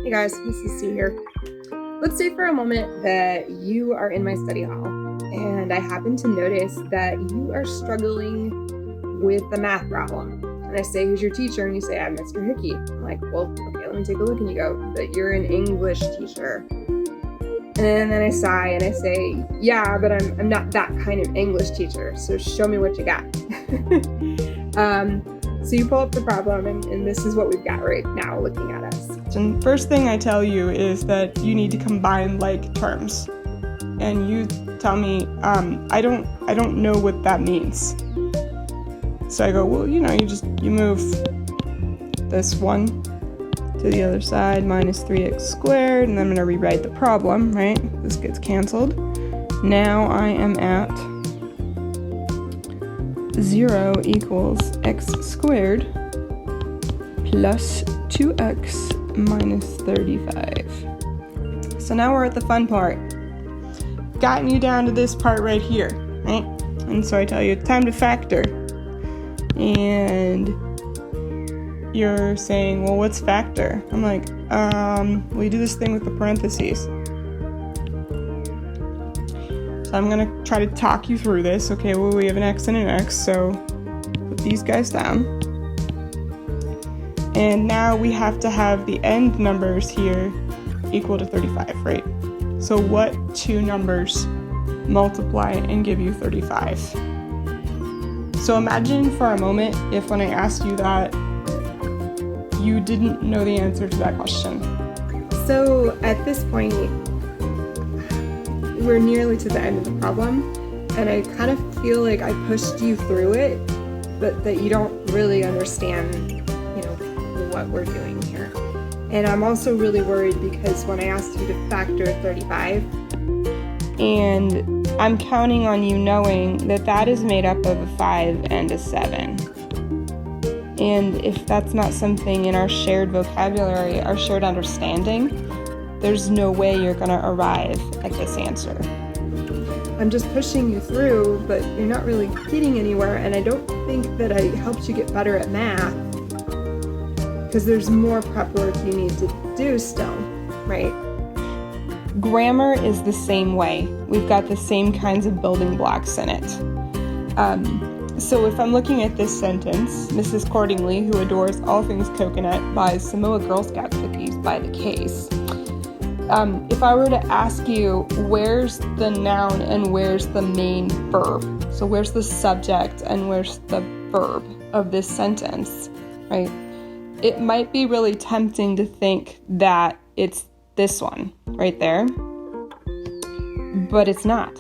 Hey guys, this is Sue here. Let's say for a moment that you are in my study hall and I happen to notice that you are struggling with a math problem. And I say, who's your teacher? And you say, I'm Mr. Hickey. I'm like, well, okay, let me take a look. And you go, but you're an English teacher. And then I sigh and I say, yeah, but I'm not that kind of English teacher. So show me what you got. So you pull up the problem and this is what we've got right now looking at us. And first thing I tell you is that you need to combine like terms. And you tell me, I don't know what that means. So I go, well, you move this one to the other side, minus 3x squared, and then I'm gonna rewrite the problem, right? This gets canceled. Now I am at 0 equals x squared plus 2x minus 35. So now we're at the fun part. Gotten you down to this part right here, right? And so I tell you, it's time to factor. And you're saying, well, what's factor? I'm like, we do this thing with the parentheses. So I'm going to try to talk you through this. Okay, well, we have an x and an x, so put these guys down. And now we have to have the end numbers here equal to 35, right? So what two numbers multiply and give you 35? So imagine for a moment if when I asked you that, you didn't know the answer to that question. So at this point, we're nearly to the end of the problem, and I kind of feel like I pushed you through it, but that you don't really understand, what we're doing here. And I'm also really worried because when I asked you to factor 35, and I'm counting on you knowing that that is made up of a 5 and a 7. And if that's not something in our shared vocabulary, our shared understanding, there's no way you're going to arrive at this answer. I'm just pushing you through, but you're not really getting anywhere, and I don't think that I helped you get better at math because there's more prep work you need to do still, right? Grammar is the same way. We've got the same kinds of building blocks in it. So if I'm looking at this sentence, Mrs. Cordingley, who adores all things coconut, buys Samoa Girl Scout cookies by the case. If I were to ask you, where's the noun and where's the main verb? So where's the subject and where's the verb of this sentence, right? It might be really tempting to think that it's this one right there, but it's not.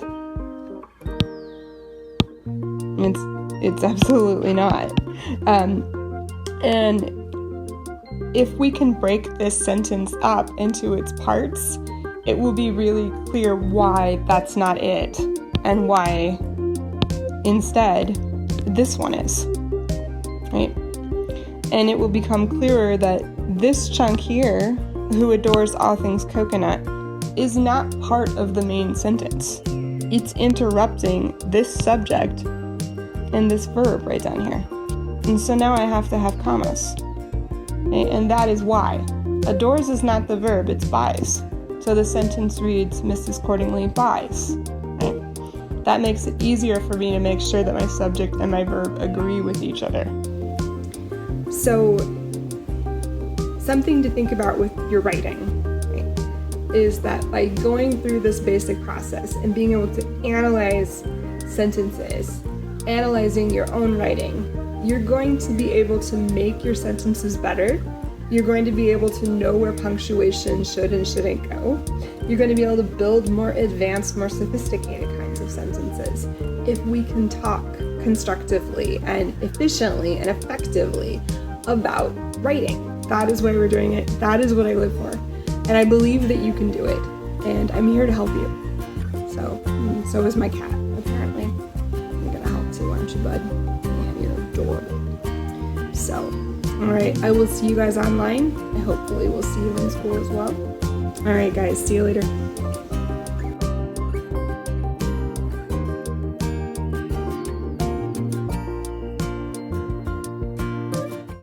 It's absolutely not. And if we can break this sentence up into its parts, it will be really clear why that's not it and why instead this one is, right? And it will become clearer that this chunk here, who adores all things coconut, is not part of the main sentence. It's interrupting this subject and this verb right down here. And so now I have to have commas. And that is why. Adores is not the verb, it's buys. So the sentence reads, Mrs. Cordingley buys. Right? That makes it easier for me to make sure that my subject and my verb agree with each other. So something to think about with your writing, right, is that by going through this basic process and being able to analyze sentences, analyzing your own writing, you're going to be able to make your sentences better. You're going to be able to know where punctuation should and shouldn't go. You're going to be able to build more advanced, more sophisticated kinds of sentences if we can talk constructively and efficiently and effectively about writing. That is why we're doing it. That is what I live for. And I believe that you can do it. And I'm here to help you. So is my cat, apparently. You're going to help too, aren't you, bud? Yeah, you're adorable. So, all right, I will see you guys online. And hopefully we'll see you in school as well. All right, guys, see you later.